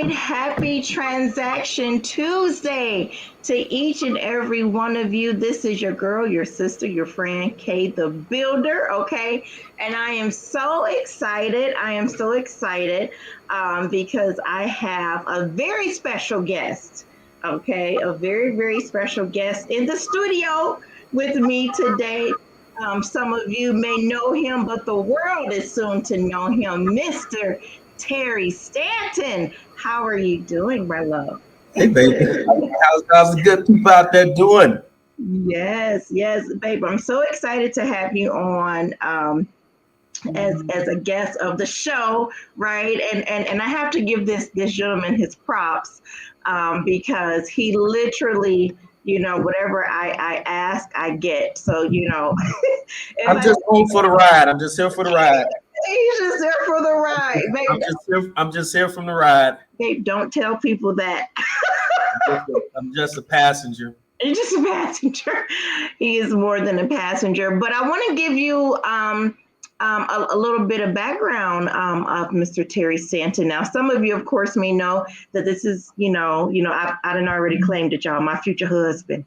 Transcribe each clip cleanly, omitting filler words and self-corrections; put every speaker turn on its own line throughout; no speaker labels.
and happy Transaction Tuesday to each and every one of you. This is your girl, your sister, your friend, Kay the Builder, okay? And I am so excited. Because I have a very special guest, okay? A very, very special guest in the studio with me today. Some of you may know him, but the world is soon to know him, Mr. Terry Stanton. How are you doing, my love?
Hey, baby. How's the good people out there doing?
Yes, babe. I'm so excited to have you on as a guest of the show, right? And I have to give this gentleman his props because he literally, whatever I ask, I get. So,
I'm just home for the ride. I'm just here for the ride.
he's just there for the ride, babe.
I'm just here from the ride.
Babe, don't tell people that.
I'm just a passenger.
He's just a passenger. He is more than a passenger. But I want to give you a little bit of background of Mr. Terry Stanton. Now, some of you, of course, may know that this is, I done already claimed it, y'all, my future husband.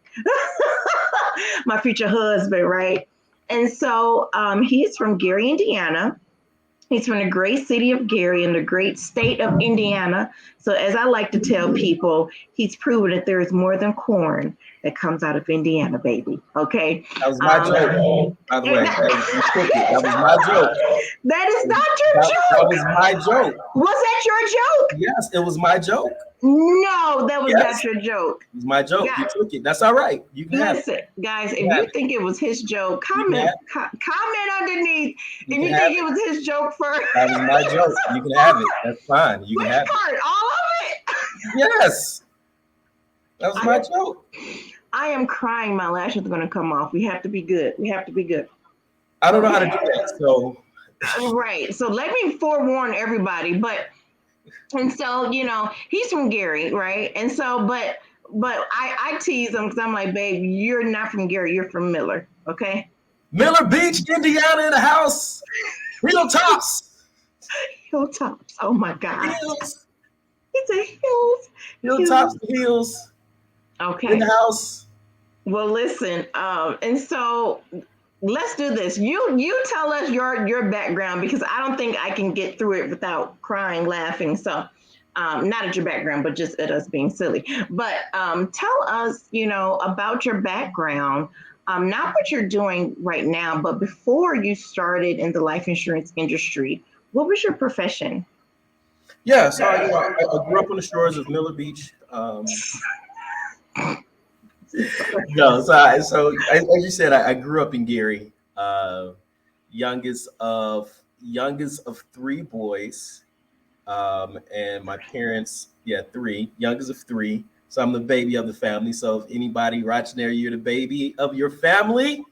My future husband, right? And so he's from Gary, Indiana. He's from the great city of Gary in the great state of Indiana. So as I like to tell people, he's proven that there is more than corn that comes out of Indiana, baby. Okay.
That was my joke, by the way. That was my joke.
That is not your joke.
That was my joke.
Was that your joke?
Yes, it was my joke.
No, that was not your joke.
It was my joke. You took it. That's all right. You can
listen, have it. Guys, if you think it was his joke, comment underneath if you think it was his joke first.
That was my joke. You can have it. That's fine. You can have
it. All of it?
Yes. That was my joke.
I am crying. My lashes are going to come off. We have to be good.
I don't know how to do that. So.
Right. So let me forewarn everybody. And so, he's from Gary, right? And so, but I tease him because I'm like, babe, you're not from Gary. You're from Miller. Okay.
Miller Beach, Indiana in the house. Hilltops.
Hilltops. Oh my God.
Hills.
It's a hills.
Hilltops, hills.
Okay.
In the house.
Well, listen. And so let's do this. You tell us your background because I don't think I can get through it without crying, laughing. So not at your background, but just at us being silly. But tell us, about your background, not what you're doing right now, but before you started in the life insurance industry, what was your profession?
Yeah, so I grew up on the shores of Miller Beach. So as you said, I grew up in Gary, youngest of three boys, and my parents, three, youngest of three. So I'm the baby of the family. So if anybody watching there, you're the baby of your family.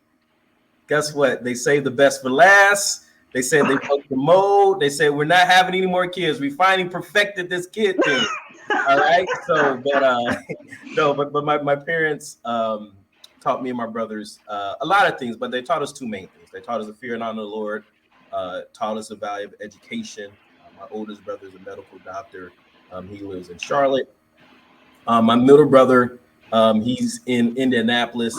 Guess what? They saved the best for last. They said they broke the mold. They said we're not having any more kids. We finally perfected this kid thing. All right. So, but my parents taught me and my brothers a lot of things, but they taught us two main things. They taught us the fear and honor of the Lord, taught us the value of education. My oldest brother is a medical doctor. He lives in Charlotte. My middle brother, he's in Indianapolis.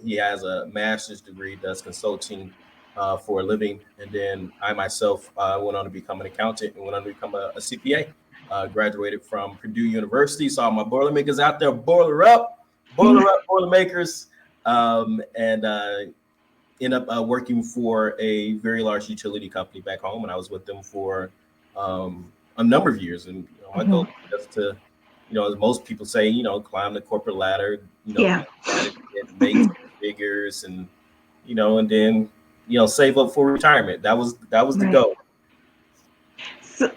He has a master's degree, does consulting for a living. And then I myself went on to become an accountant and went on to become a CPA. Graduated from Purdue University. So all my Boilermakers out there, boiler up, Boilermakers. And ended up working for a very large utility company back home. And I was with them for a number of years. And my goal was to, as most people say, climb the corporate ladder, get make figures and, and then, save up for retirement. That was the goal.
So,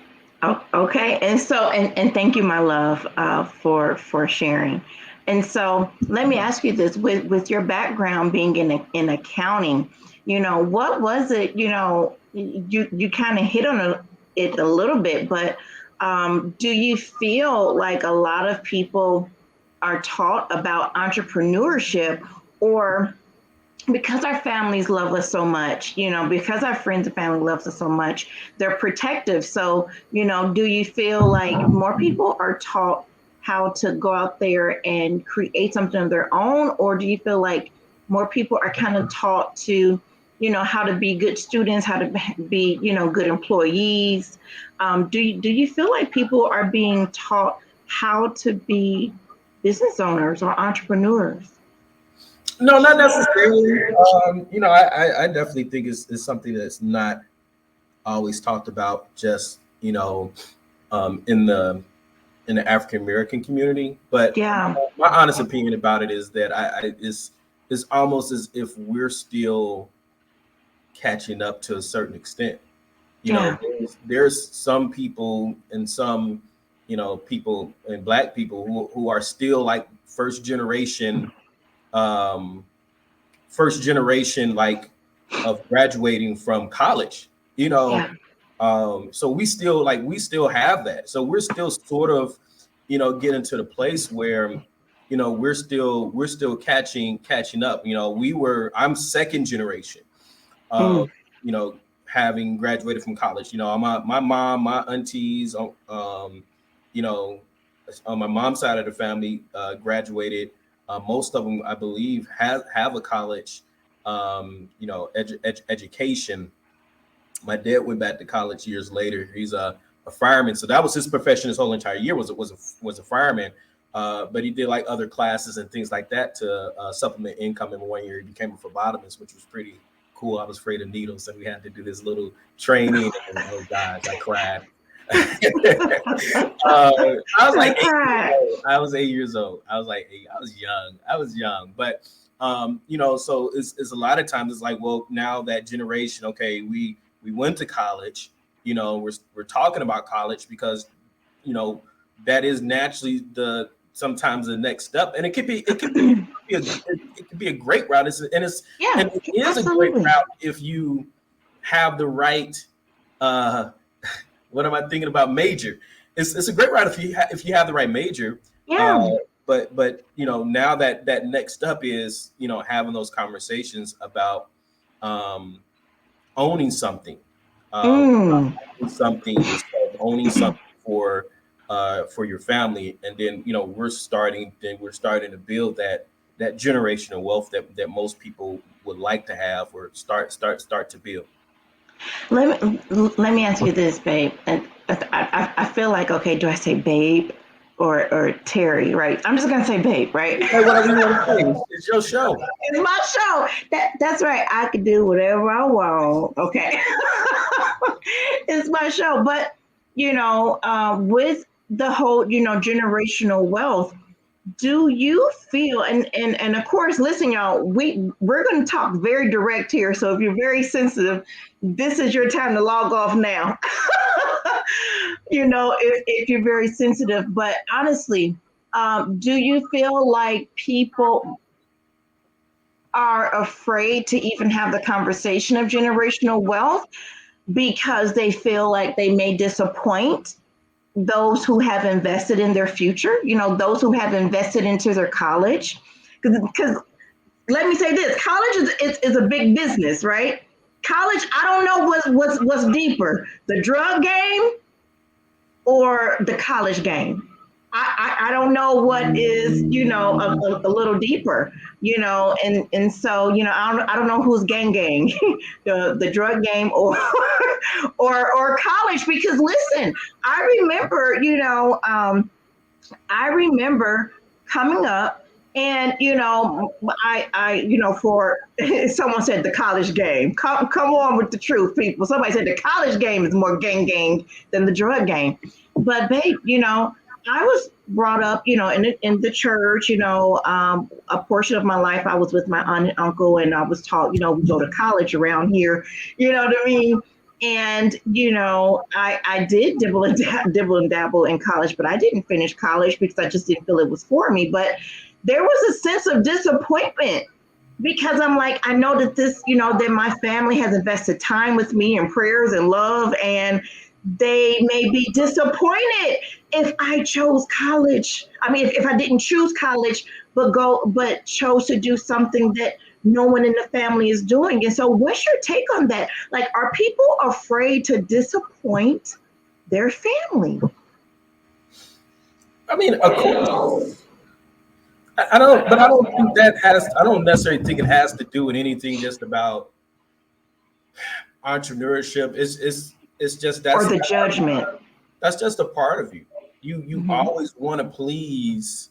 okay. And so, and thank you, my love, for sharing. And so let me ask you this, with your background being in accounting, what was it, you kind of hit on it a little bit, but do you feel like a lot of people are taught about entrepreneurship, or because our families love us so much, because our friends and family loves us so much, they're protective. So, do you feel like more people are taught how to go out there and create something of their own? Or do you feel like more people are kind of taught to, how to be good students, how to be, good employees? Do you feel like people are being taught how to be business owners or entrepreneurs?
No, not necessarily. I definitely think it's something that's not always talked about just in the African American community. But
Yeah,
my honest opinion about it is that it's almost as if we're still catching up to a certain extent.
yeah,
There's some people and some people and black people who are still like um, first generation like of graduating from college. You know,
yeah.
so we still have that. So we're still sort of getting to the place where we're still catching up. I'm second generation of
Mm,
having graduated from college. My mom, my aunties, you know, on my mom's side of the family graduated. Most of them, I believe, have a college, education. My dad went back to college years later. He's a fireman, so that was his profession his whole entire year was a fireman. But he did like other classes and things like that to supplement income. In 1 year, he became a phlebotomist, which was pretty cool. I was afraid of needles, so we had to do this little training. And oh gosh, I cried. I was
I
like 8 years
cried.
old. I was 8 years old. I was like 8. I was young. But so it's a lot of times it's like, well, now that generation, okay, we went to college. We're talking about college because you know that is naturally the sometimes the next step, and it could be a great route.
Yeah,
And it is a great
absolutely.
route if you have the right. Uh, what am I thinking about major? It's a great route if you have the right major. Uh,
Yeah.
but now that next step is having those conversations about um, owning something,
Mm.
owning something yourself, owning something for your family, and then we're starting to build that generational wealth that most people would like to have or start to build.
Let me ask you this, babe. And I feel like, okay, do I say babe or Terry? Right? I'm just gonna say babe, right?
Say whatever you want to say. It's your show.
It's my show. That's right. I can do whatever I want. Okay. It's my show. But with the whole, generational wealth, do you feel, and of course, listen, y'all, we're going to talk very direct here. So if you're very sensitive, this is your time to log off now. If you're very sensitive. But honestly, do you feel like people are afraid to even have the conversation of generational wealth because they feel like they may disappoint those who have invested in their future, those who have invested into their college? Because let me say this, college is a big business, right? College, I don't know what's deeper, the drug game or the college game. I don't know what is a little deeper, and so I don't know who's gang the drug game or or college, because listen, I remember coming up, and for someone said the college game. Come on with the truth, people. Somebody said the college game is more gang than the drug game. But babe, I was brought up, in the church. A portion of my life I was with my aunt and uncle, and I was taught, we go to college around here. You know what I mean? And I did dibble and dabble in college, but I didn't finish college because I just didn't feel it was for me. But there was a sense of disappointment because I'm like, I know that that my family has invested time with me and prayers and love, and they may be disappointed if I chose college. I mean, if I didn't choose college, but chose to do something that no one in the family is doing. And so what's your take on that? Like, are people afraid to disappoint their family?
I mean, of course, I don't, but I don't think that has. I don't necessarily think it has to do with anything just about entrepreneurship. It's just
Or the judgment?
that's just a part of you. You
Hmm.
always want to please.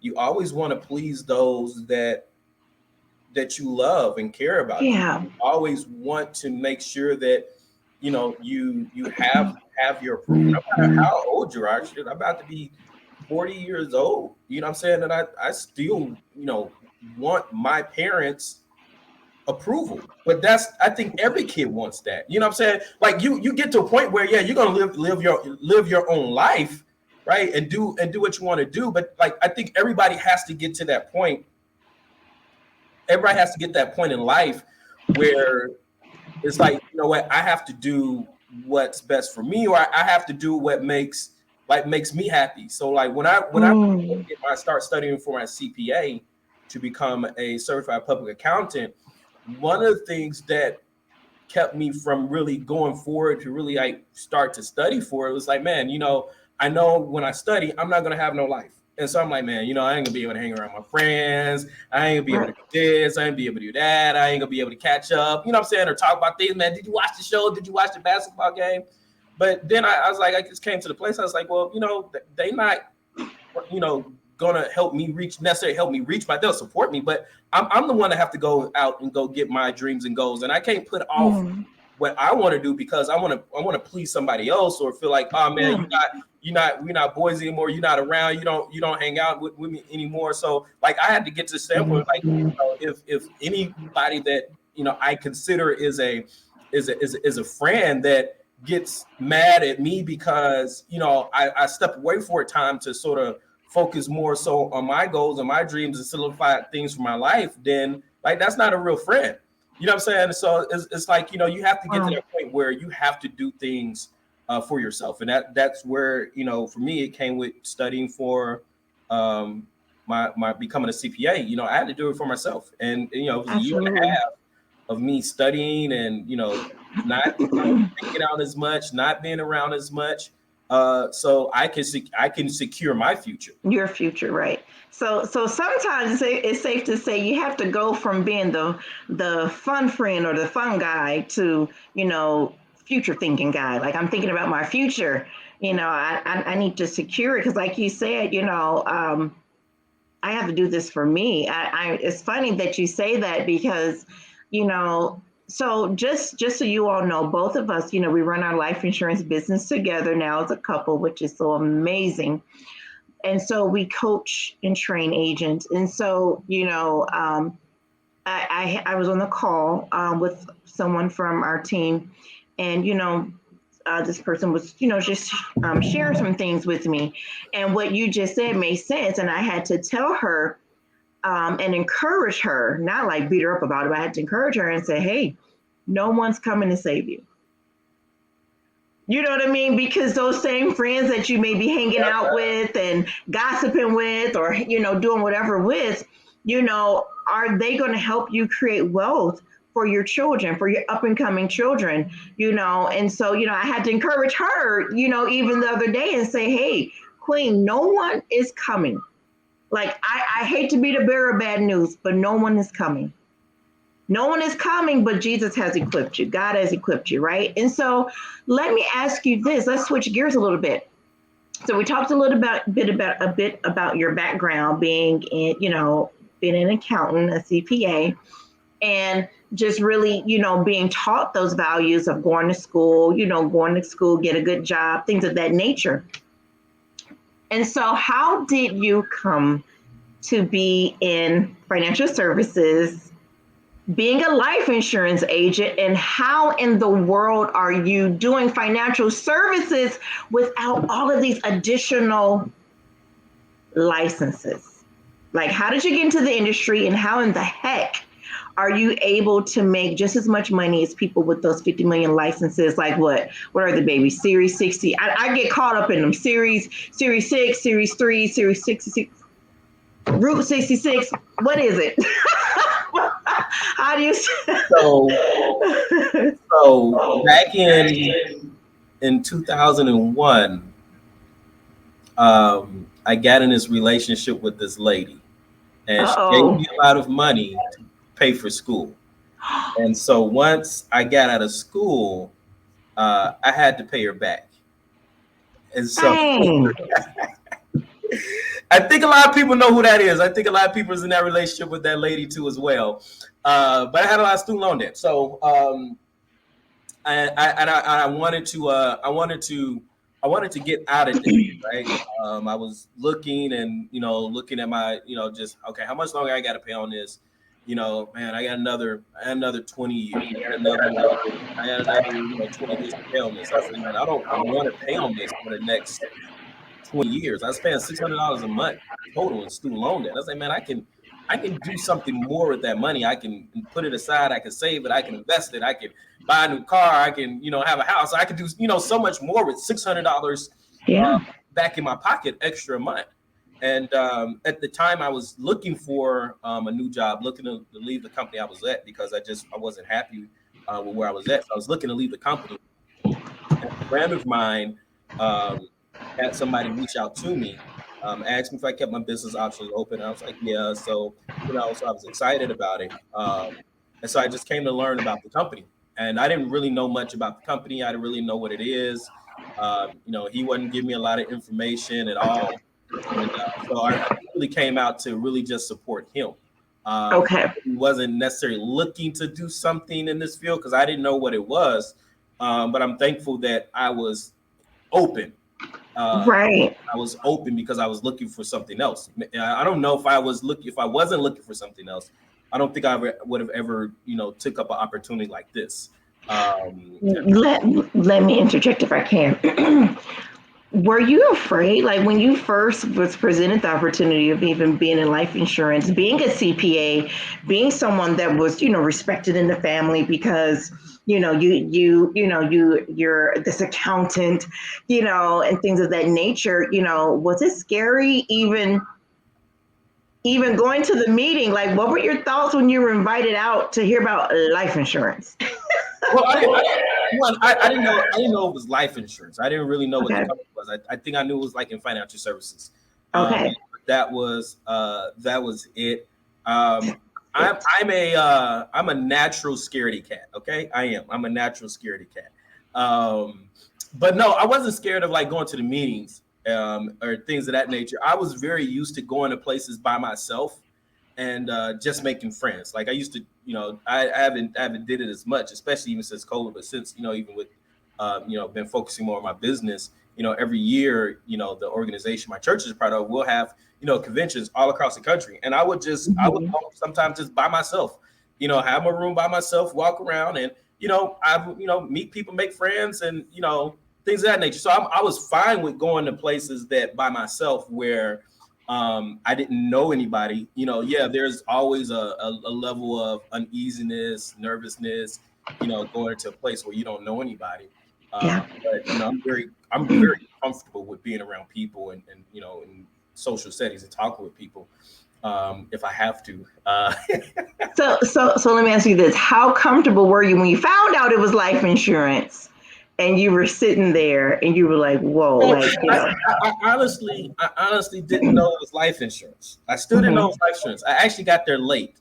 You always want to please those that you love and care about. You
Yeah.
always want to make sure that you have your approval, no matter how old you are. Shit, I'm about to be 40 years old. You know what I'm saying? And I still want my parents approval. But I think every kid wants that. You know what I'm saying? Like you get to a point where, yeah, you're gonna live your own life, right? And do what you want to do. But like I think everybody has to get to that point. Everybody has to get that point in life where it's like, you know what, I have to do what's best for me, or I have to do what makes me happy. So like when I
Mm.
start studying for my CPA to become a certified public accountant, one of the things that kept me from really going forward to really like start to study for it was like, man, I know when I study, I'm not gonna have no life. And so I'm like, man, I ain't gonna be able to hang around my friends. I ain't gonna be able to
Right.
do this. I ain't gonna be able to do that. I ain't gonna be able to catch up. You know what I'm saying? Or talk about things, man. Did you watch the show? Did you watch the basketball game? But then I was like, I just came to the place. I was like, well, they not, gonna necessarily help me reach they'll support me, but I'm the one that have to go out and go get my dreams and goals. And I can't put off
Mm.
what I want to do because I want to please somebody else, or feel like, oh man,
Yeah.
we're not boys anymore. You're not around. You don't hang out with me anymore. So like I had to get to the standpoint like, if anybody that I consider is a friend that gets mad at me because I step away for a time to sort of focus more so on my goals and my dreams and solidify things for my life, then like that's not a real friend. You know what I'm saying? So it's like, you have to get to
Wow.
that point where you have to do things for yourself. And that's where, for me, it came with studying for my becoming a CPA. I had to do it for myself. And it was a year and a
Absolutely.
half of me studying and, not hanging out as much, not being around as much. So I can secure my future.
Your future, right? So sometimes it's safe to say you have to go from being the fun friend or the fun guy to future thinking guy. Like, I'm thinking about my future. I need to secure it because, like you said, I have to do this for me. It's funny that you say that because, you know, so just so you all know, both of us, we run our life insurance business together now as a couple, which is so amazing. And so we coach and train agents. And so, I was on the call with someone from our team, and this person was, just sharing some things with me, and what you just said made sense, and I had to tell her and encourage her, not like beat her up about it, but I had to encourage her and say, hey, no one's coming to save you. You know what I mean? Because those same friends that you may be hanging out with and gossiping with, or doing whatever with, are they going to help you create wealth for your children, for your up and coming children? And so I had to encourage her, even the other day, and say, hey, Queen, no one is coming. Like, I hate to be the bearer of bad news, but no one is coming. No one is coming, but Jesus has equipped you. God has equipped you, right? And so let me ask you this. Let's switch gears a little bit. So we talked a little bit about your background, being being an accountant, a CPA, and just really, being taught those values of going to school, get a good job, things of that nature. And so how did you come to be in financial services, being a life insurance agent, and how in the world are you doing financial services without all of these additional licenses? Like, how did you get into the industry, and how in the heck are you able to make just as much money as people with those 50 million licenses? Like, what are the baby series 60? I get caught up in them. Series 6, series 3, series 66, Route 66. What is it? How do you?
So so back in 2001, I got in this relationship with this lady, and she gave
Uh-oh.
me a lot of money to pay for school. And so once I got out of school, I had to pay her back. And so
Dang.
I think a lot of people know who that is. I think a lot of people is in that relationship with that lady too as well. But I had a lot of student loan debt, so I wanted to I wanted to get out of debt, right? I was looking and looking at my just okay, how much longer I got to pay on this? Man, I got another 20 years. I had another 20 years to pay on this. I said, man, I don't want to pay on this for the next 20 years. I was paying $600 a month total in student loan debt. I was like, man, I can do something more with that money. I can put it aside. I can save it. I can invest it. I can buy a new car. I can, have a house. I can do, so much more with $600
Yeah.
back in my pocket extra a month. And at the time, I was looking for a new job, looking to leave the company I was at because I wasn't happy with where I was at. So I was looking to leave the company. And a friend of mine had somebody reach out to me, asked me if I kept my business options open. And I was like, yeah. So, so I was excited about it. And so I just came to learn about the company. And I didn't really know much about the company. I didn't really know what it is. He wasn't giving me a lot of information at all. And so I really came out to really just support him.
Okay.
He wasn't necessarily looking to do something in this field because I didn't know what it was. But I'm thankful that I was open.
Right.
I was open because I was looking for something else. I don't know if if I wasn't looking for something else, I don't think I would have ever, took up an opportunity like this.
Let me interject if I can. Were you afraid, like when you first was presented the opportunity of even being in life insurance, being a CPA, being someone that was, respected in the family because, you're this accountant, and things of that nature, was it scary even going to the meeting? Like, what were your thoughts when you were invited out to hear about life insurance?
Well, I didn't know. I didn't know it was life insurance. I didn't really know what the
Okay.
company was. I think I knew it was like in financial services.
Okay.
That was it. I'm a natural scaredy cat. Okay, I am. I'm a natural scaredy cat. But no, I wasn't scared of like going to the meetings or things of that nature. I was very used to going to places by myself and just making friends. Like I used to, I haven't did it as much, especially even since COVID. But since even with, been focusing more on my business, every year, the organization my church is part of will have, conventions all across the country, and I would
Mhm.
go sometimes just by myself, have my room by myself, walk around, and meet people, make friends, and things of that nature. So I was fine with going to places that by myself where I didn't know anybody. Yeah, there's always a level of uneasiness, nervousness, going to a place where you don't know anybody.
Yeah.
But I'm very comfortable with being around people and in social settings and talking with people if I have to.
So let me ask you this: how comfortable were you when you found out it was life insurance, and you were sitting there and you were like, "Whoa!"
Well,
Like,
I honestly didn't know it was life insurance. I still didn't know
mhm.
it was life insurance. I actually got there late.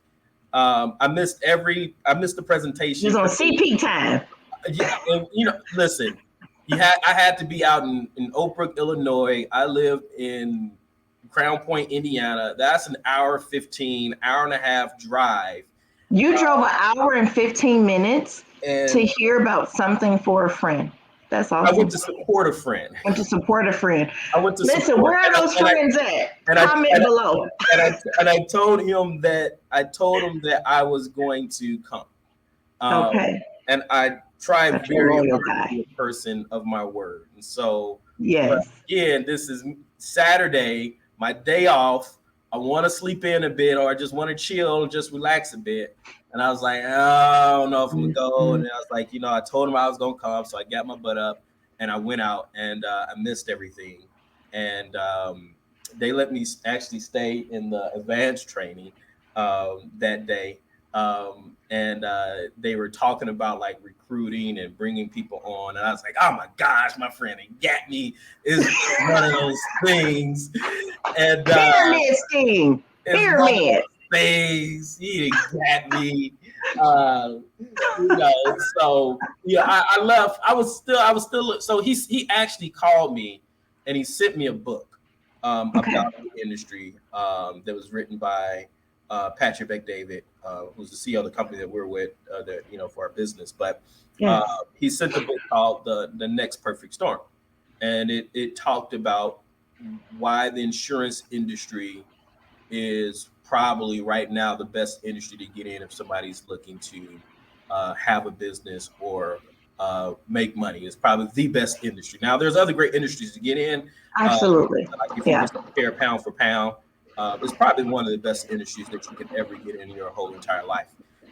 I missed the
It was
presentation
on
for
CP time.
yeah, and, listen, I had to be out in Oak Brook, Illinois. I live in Crown Point, Indiana. That's an hour 15, hour and a half drive.
You drove an hour and 15 minutes to
And
hear about something for a friend. That's
I went
awesome.
to support a friend.
Went to support a friend.
I went to
Listen,
support
where are those friends at?
and I
Comment below.
and I told him that I was going to come. Um,
Okay,
and I try
such a
very
loyal
hard to
guy.
be a person of my word. And so, but
Yes.
again, this is Saturday, my day off. I want to sleep in a bit, or I just want to chill, just relax a bit. And I was like, I don't know if I'm gonna go. And
Mhm.
then I was like, I told him I was gonna come, so I got my butt up and I went out, and I missed everything. And they let me actually stay in the advanced training that day. and they were talking about like recruiting and bringing people on, and I was like, "Oh my gosh, my friend, he got me." Is one of those things, and
Pyramid scheme.
it's one of
Pyramid.
those things. He got me. Uh, so yeah, I left. I was still. So he actually called me, and he sent me a book
Okay.
about the industry that was written by Patrick McDavid, who's the CEO of the company that we're with, that for our business. But uh,
Yes.
he sent a book called the Next Perfect Storm, and it talked about why the insurance industry is probably right now the best industry to get in if somebody's looking to have a business or make money. It's probably the best industry. Now, there's other great industries to get in.
Absolutely.
Like if you
Yeah.
just compare pound for pound, it's probably one of the best industries that you could ever get in your whole entire life.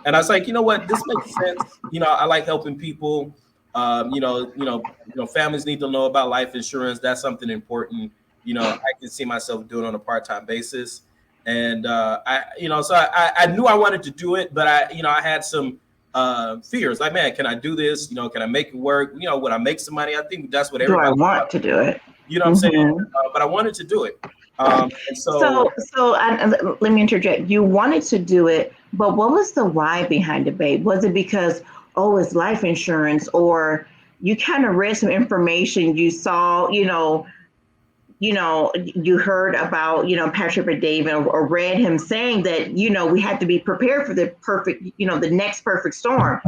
And I was like, you know what, this makes sense. I like helping people. Families need to know about life insurance. That's something important. I can see myself doing on a part-time basis. And I knew I wanted to do it, but I had some fears. Like, man, can I do this? Can I make it work? Would I make some money? I think that's what
Do I
everybody.
want to do it?
You know what I'm saying?
Hmm.
But I wanted to do it. And so
So let me interject. You wanted to do it, but what was the why behind it, babe? Was it because, oh, it's life insurance, or you kind of read some information you saw, you heard about, Patrick David, or read him saying that, we had to be prepared for the perfect, the next perfect storm.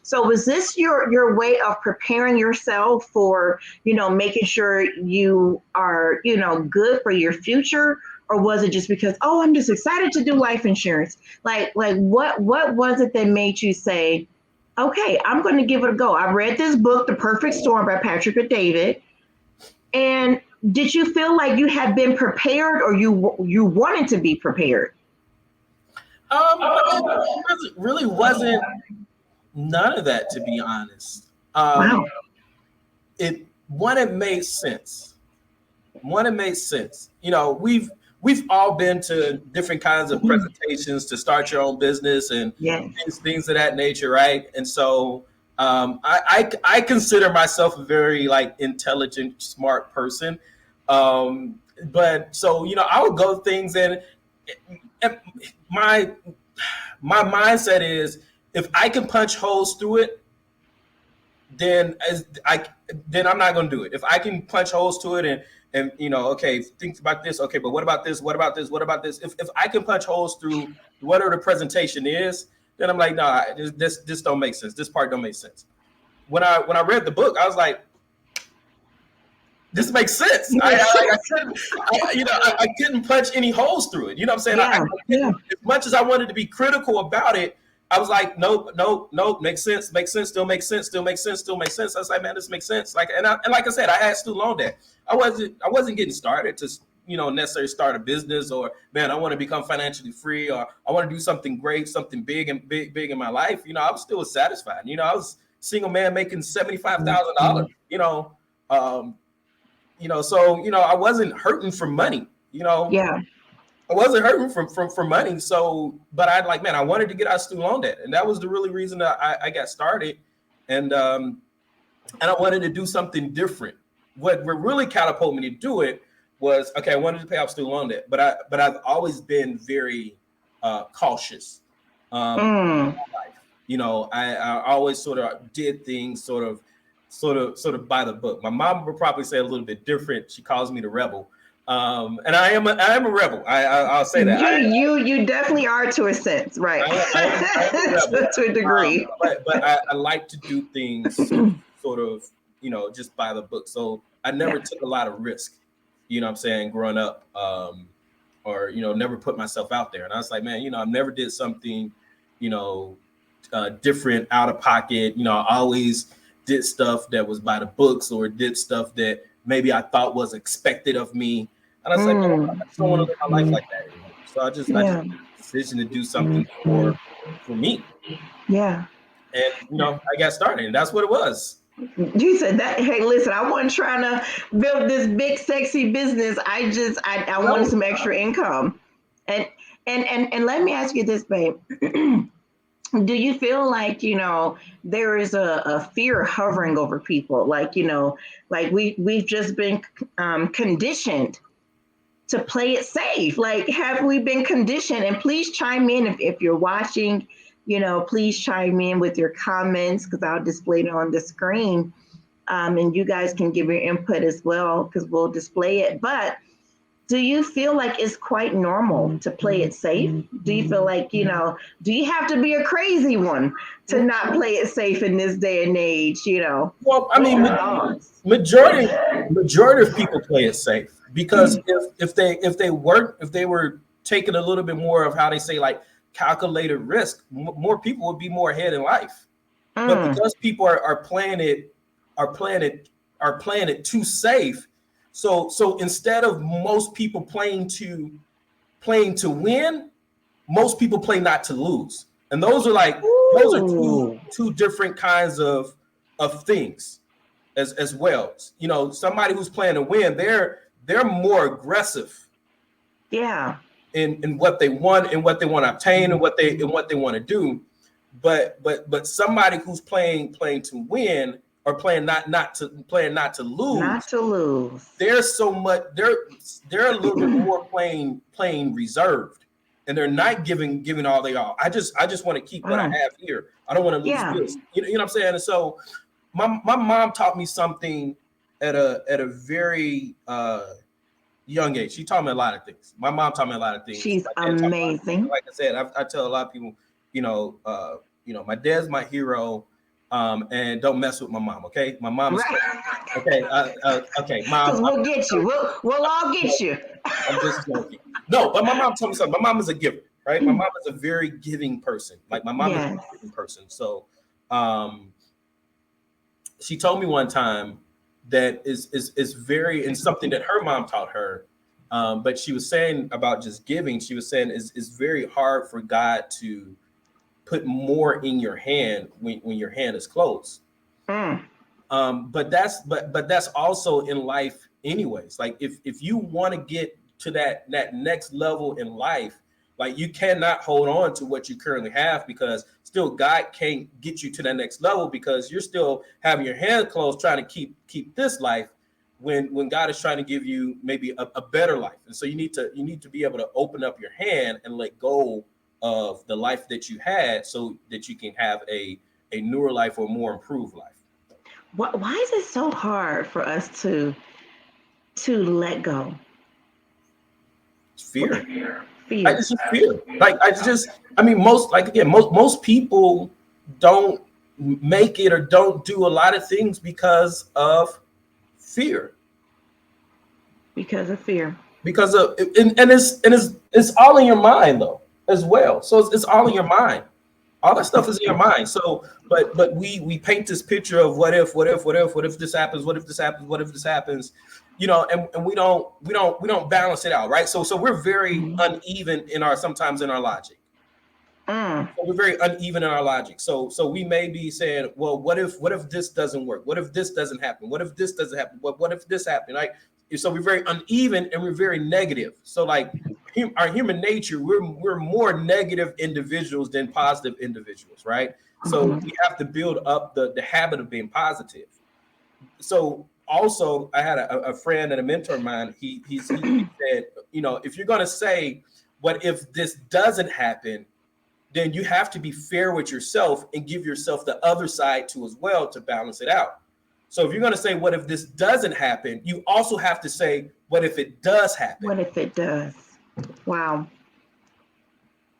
So was this your way of preparing yourself for, making sure you are, good for your future? Or was it just because, oh, I'm just excited to do life insurance? Like what was it that made you say, okay, I'm going to give it a go? I read this book, The Perfect Storm by Patrick David, and did you feel like you had been prepared, or you wanted to be prepared?
it really wasn't none of that, to be honest.
Wow.
It made sense. One, it made sense. We've all been to different kinds of presentations to start your own business and
Yes.
things of that nature, right? And so I consider myself a very like intelligent, smart person. But so I would go things, and my mindset is, if I can punch holes through it, then then I'm not going to do it. If I can punch holes to it, and okay, think about this. Okay, but what about this? What about this? What about this? If I can punch holes through whatever the presentation is, then I'm like, no, this don't make sense. This part don't make sense. When I read the book, I was like, this makes sense. I couldn't punch any holes through it. You know what I'm saying?
Yeah.
As much as I wanted to be critical about it, I was like, nope, makes sense, still makes sense, still makes sense, still makes sense. I was like, man, this makes sense. And like I said, I had student loan debt. I wasn't getting started to necessarily start a business, or man, I want to become financially free, or I want to do something great, something big in my life. I was still satisfied. I was a single man making $75,000. So I wasn't hurting for money.
Yeah.
I wasn't hurting for money. So, but I wanted to get out of student loan debt, and that was the really reason that I got started, and I wanted to do something different. What really catapulted me to do it was, okay, I wanted to pay off student loan debt, but I've always been very cautious.
Mm.
I always sort of did things sort of by the book. My mom would probably say a little bit different. She calls me the rebel. And I am a rebel. I'll say that.
You definitely are, to a sense, right?
I am a rebel.
To a degree.
But I like to do things sort of, just by the book. So I never took a lot of risk, what I'm saying, growing up, or, never put myself out there. And I was like, man, I never did something, different, out of pocket. I always did stuff that was by the books, or did stuff that maybe I thought was expected of me. And I was like, man, I just don't want to live my life like that anymore. So I just made the decision to do something for me.
Yeah.
And I got started, and that's what it was.
You said that. Hey, listen, I wasn't trying to build this big, sexy business. I wanted some extra income. And let me ask you this, babe. do you feel like, there is a fear hovering over people? Like, like we've just been conditioned to play it safe. Like, have we been conditioned? And please chime in if you're watching, please chime in with your comments, because I'll display it on the screen. And you guys can give your input as well, because we'll display it. But do you feel like it's quite normal to play it safe? Do you feel like, do you have to be a crazy one to not play it safe in this day and age?
Well, I
What's
mean,
your thoughts?
majority of people play it safe because if they were taking a little bit more of how they say like calculated risk, more people would be more ahead in life. But
Mm,
because people are playing it are playing it are playing it too safe, so instead of most people playing to win, most people play not to lose, and those are
ooh,
two different kinds of things as well. Somebody who's playing to win, they're more aggressive
yeah.
in what they want and what they want to obtain and what they want to do. But somebody who's playing to win or playing not to
Not
lose,
to lose.
there's so much they're a little bit more playing reserved, and they're not giving all they are. I just want to keep what I
Mm,
have here. I don't want to lose
yeah.
this. You know what I'm saying? And so my mom taught me something at a very young age. She taught me a lot of things. My mom taught me a lot of things.
She's
My dad taught me a lot of things.
amazing.
Like I said, I tell a lot of people, my dad's my hero, and don't mess with my mom. Okay, my mom is crazy.
Right.
Okay, okay, mom.
Because we'll get you. We'll all get you.
I'm just joking. No, but my mom told me something. My mom is a giver, right? My mom is a very giving person. Like my mom is a
Yes.
giving person. So, um, she told me one time that is very and something that her mom taught her. But she was saying about just giving. She was saying it's very hard for God to put more in your hand when your hand is closed.
Mm,
But that's also in life anyways. Like if you want to get to that next level in life, like you cannot hold on to what you currently have because still God can't get you to that next level because you're still having your hand closed trying to keep this life when God is trying to give you maybe a better life. And so you need to be able to open up your hand and let go of the life that you had so that you can have a newer life or more improved life.
why is it so hard for us to let go?
It's fear.
Fear.
It's just fear. I mean, most people don't make it or don't do a lot of things because of fear.
Because of fear.
Because of and it's all in your mind though as well. So it's all in your mind. All that stuff is in your mind. So, but we paint this picture of what if this happens, what if this happens, and we don't balance it out, right? So we're very
Mhm.
uneven sometimes in our logic.
Mm,
So we're very uneven in our logic. So we may be saying, well, what if this doesn't work? What if this doesn't happen? What if this doesn't happen? What if this happened? Like so we're very uneven and we're very negative. So like our human nature, we're more negative individuals than positive individuals, right? So
mhm.
we have to build up the habit of being positive. So also I had a friend and a mentor of mine. He said, if you're gonna say, what if this doesn't happen, then you have to be fair with yourself and give yourself the other side too as well to balance it out. So if you're going to say, what if this doesn't happen, you also have to say, what if it does happen?
What if it does? Wow.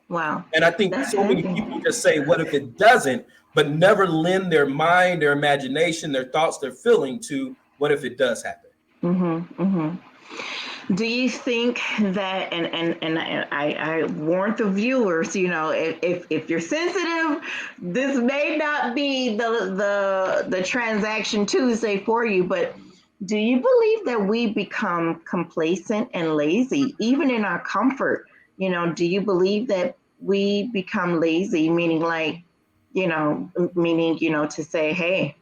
Wow.
And I think
That's
so many
heavy.
people just say, what if it doesn't, but never lend their mind, their imagination, their thoughts, their feeling to what if it does happen.
Mm-hmm. Mm-hmm. Do you think that, and I warn the viewers, if you're sensitive, this may not be the transaction Tuesday for you, but do you believe that we become complacent and lazy, even in our comfort? Do you believe that we become lazy, meaning, to say, hey,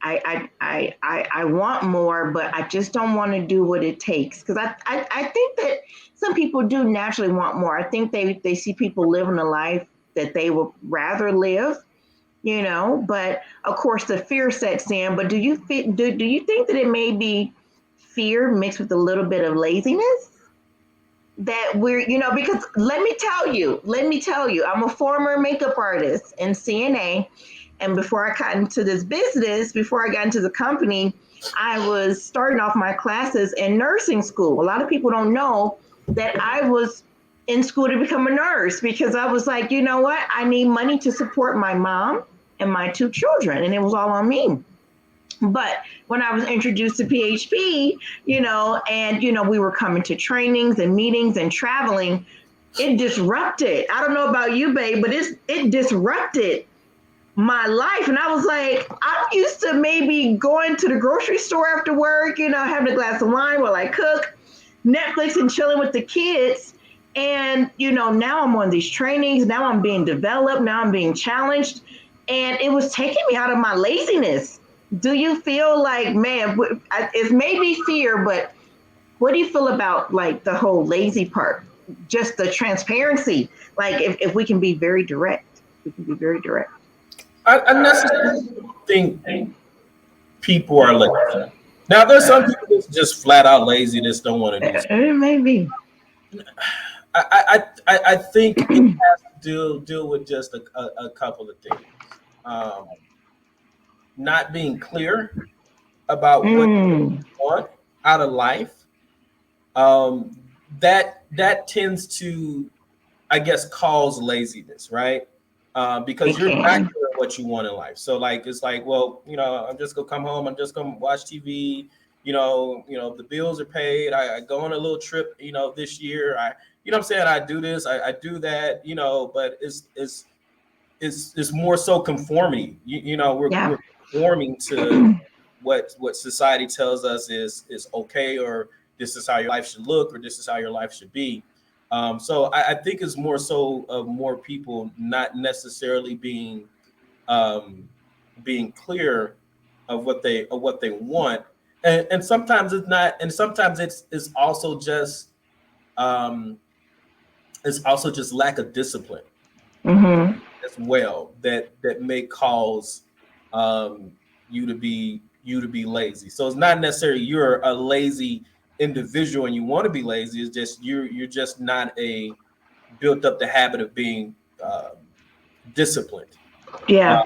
I want more, but I just don't want to do what it takes. Because I think that some people do naturally want more. I think they see people living a life, that they would rather live, but of course the fear sets in. But do you think that it may be fear mixed with a little bit of laziness? That because let me tell you, I'm a former makeup artist and CNA. And before I got into this business, before I got into the company, I was starting off my classes in nursing school. A lot of people don't know that I was in school to become a nurse, because I was like, you know what? I need money to support my mom and my two children, and it was all on me. But when I was introduced to PHP, and we were coming to trainings and meetings and traveling, it disrupted. I don't know about you, babe, but it disrupted my life. And I was like, I'm used to maybe going to the grocery store after work, having a glass of wine while I cook, Netflix and chilling with the kids. And, now I'm on these trainings. Now I'm being developed. Now I'm being challenged. And it was taking me out of my laziness. Do you feel like, man, it's maybe fear, but what do you feel about like the whole lazy part? Just the transparency. Like if we can be very direct, we can be very direct.
I necessarily think people are lazy. Now, there's some people that's just flat out lazy, just don't want to do something.
It may be.
I think it has to deal with just a couple of things. Not being clear about what you want out of life. That tends to, I guess, cause laziness, right? Because you're not clear what you want in life. So like it's like, well, I'm just gonna come home, I'm just gonna watch TV, the bills are paid, I go on a little trip, this year, what I'm saying, I do this, I do that, but it's more so conformity. We're conforming to what society tells us is okay, or this is how your life should look, or this is how your life should be. So I think it's more so of more people not necessarily being clear of what they want, and sometimes it's not, and sometimes it's also just lack of discipline as well that may cause you to be lazy. So it's not necessarily you're a lazy individual and you want to be lazy. It's just you're just not built up the habit of being disciplined.
Yeah.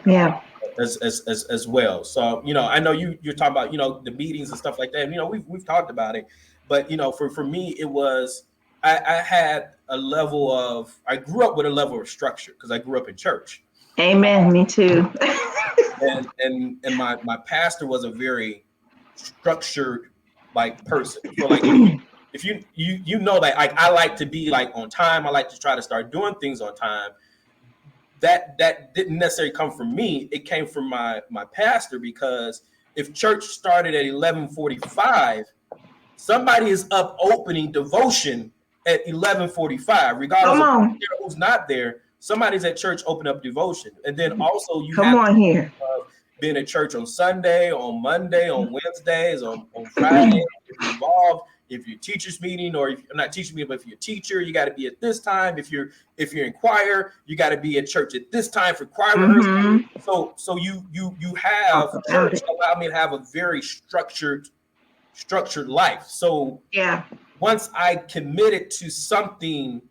As well. So I know you're talking about the meetings and stuff like that. We've talked about it, but for me it was I had a level of, I grew up with a level of structure because I grew up in church.
Amen. Me too.
and my pastor was a very structured like person. So like if you that I like to be like on time, I like to try to start doing things on time. That didn't necessarily come from me. It came from my pastor, because if church started at 11:45, somebody is up opening devotion at 11:45, regardless of who's not there. Somebody's at church opening up devotion, and then also you have
here.
Being at church on Sunday, on Monday, on Wednesdays, on Friday. If you're involved, if you're teachers meeting, or if you're not teaching meeting, but if you're a teacher, you got to be at this time. If you're in choir, you got to be at church at this time for choir rehearsal. So you have church allowed me to have a very structured life. So once I committed to something,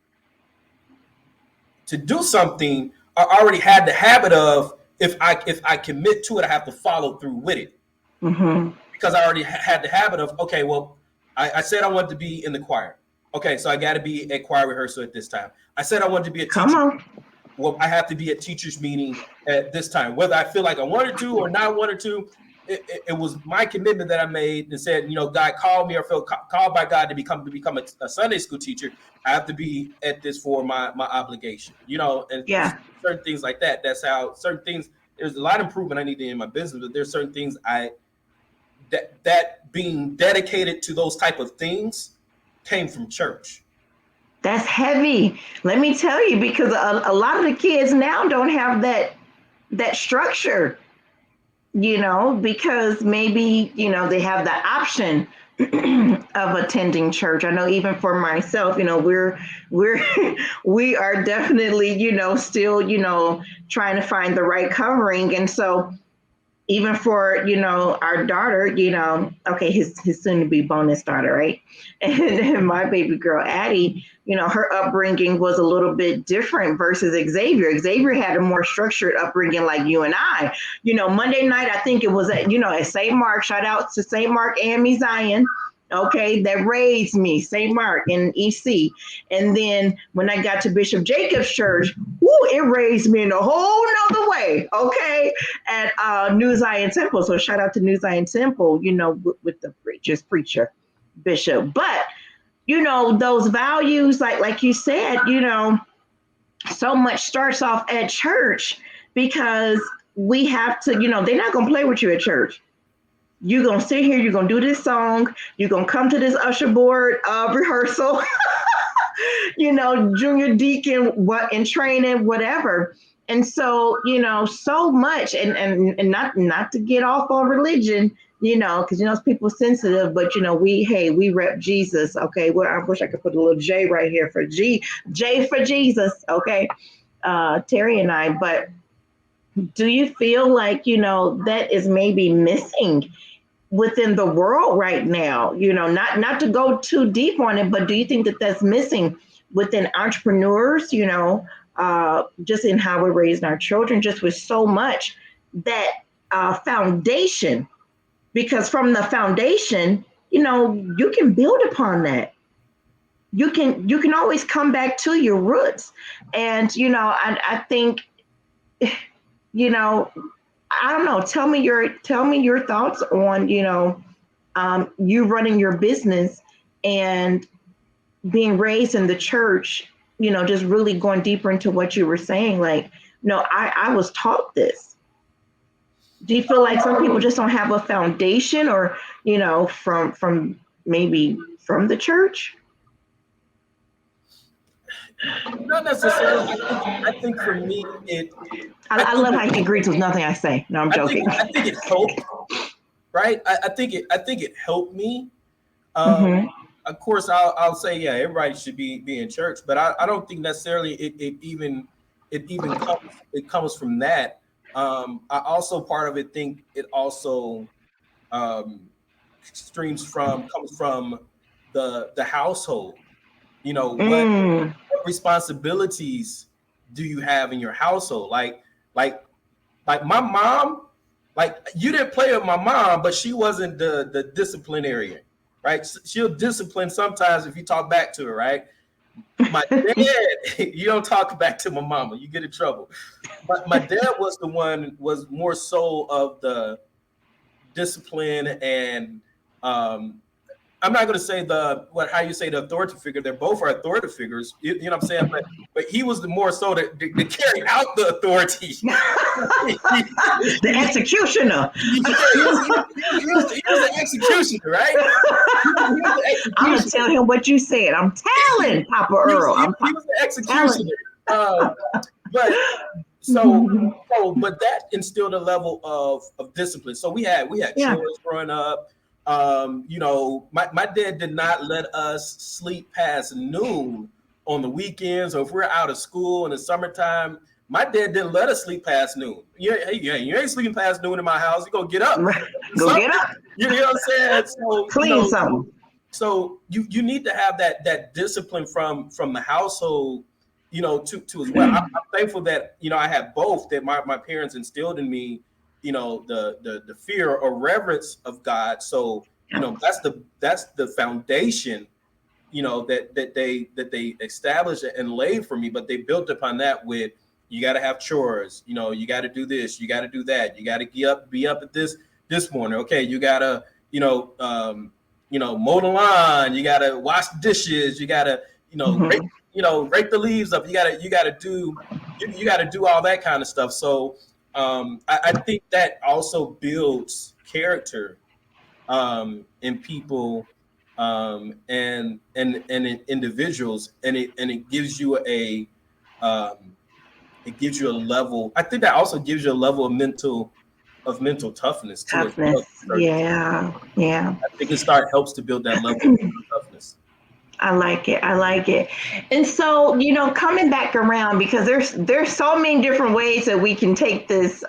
to do something, I already had the habit of, if I commit to it, I have to follow through with it. Because I already had the habit of, okay, well, I said I wanted to be in the choir. Okay, so I got to be at choir rehearsal at this time. I said I wanted to be a teacher. Well, I have to be at teachers meeting at this time. Whether I feel like I wanted to or not wanted to, it was my commitment that I made and said, God called me, or felt called by God to become a Sunday school teacher. I have to be at this for my obligation, and certain things like that. That's how certain things, there's a lot of improvement I need in my business, but there's certain things that being dedicated to those type of things came from church.
That's heavy. Let me tell you, because a lot of the kids now don't have that structure, because maybe, they have the option of attending church. I know even for myself, we're we are definitely, still, trying to find the right covering. And so even for, our daughter, okay, his soon to be bonus daughter, right? And my baby girl Addie, her upbringing was a little bit different versus Xavier. Xavier had a more structured upbringing like you and I. Monday night, I think it was at St. Mark. Shout out to St. Mark and Zion. Okay, that raised me, St. Mark in EC. And then when I got to Bishop Jacob's church, woo, it raised me in a whole nother way, okay, at New Zion Temple. So shout out to New Zion Temple, with the preacher, Bishop. But, those values, like you said, so much starts off at church because we have to, they're not going to play with you at church. You're going to sit here, you're going to do this song, you're going to come to this usher board rehearsal, junior deacon, what in training, whatever. And so, so much, and not to get off on religion, because people sensitive, but we rep Jesus, okay. Well, I wish I could put a little J right here for J for Jesus, okay. Terry and I, but do you feel like that is maybe missing within the world right now? Not to go too deep on it, but do you think that that's missing within entrepreneurs? Just in how we're raising our children, just with so much that foundation, because from the foundation, you can build upon that. You can always come back to your roots, and I think, I don't know. Tell me your thoughts on you running your business and being raised in the church. Just really going deeper into what you were saying. Like, no, I was taught this. Do you feel like some people just don't have a foundation, or from maybe from the church?
Not necessarily. I think for me,
I love how he agrees with nothing I say. No, I'm joking.
I think it helped, right? I think it helped me. Of course, I'll say, yeah, everybody should be in church, but I don't think necessarily it comes from that. I also part of it think it also um, comes from the household. What responsibilities do you have in your household? Like my mom, like you didn't play with my mom, but she wasn't the disciplinarian, right? She'll discipline sometimes if you talk back to her, right? My dad, you don't talk back to my mama, you get in trouble. But my dad was more so of the discipline and I'm not going to say how you say the authority figure. They're both are authority figures. You know what I'm saying? But he was the more so to carry out the authority.
The executioner.
He was the executioner, right?
I'm gonna tell him what you said. I'm telling Papa Earl.
He was the executioner. But but that instilled a level of discipline. So we had chores growing up. My dad did not let us sleep past noon on the weekends, or if we're out of school in the summertime. My dad didn't let us sleep past noon. You ain't sleeping past noon in my house. You go get up.
Get up.
You know what I'm saying? So
clean something.
So you need to have that discipline from the household, to as well. I'm thankful that I had both. That my parents instilled in me, the fear or reverence of God. So that's the foundation, that they established and laid for me. But they built upon that with, you got to have chores, you got to do this, you got to do that, you got to be up at this morning. Okay, you got to mow the lawn, you got to wash the dishes, you got to rake the leaves up, you got to do all that kind of stuff. So I think that also builds character in people and in individuals, and it gives you a level. I think that also gives you a level of mental of mental toughness too, as well.
Toughness. Yeah. Yeah.
I think it helps to build that level of mental toughness.
I like it. I like it. And so, coming back around, because there's so many different ways that we can take this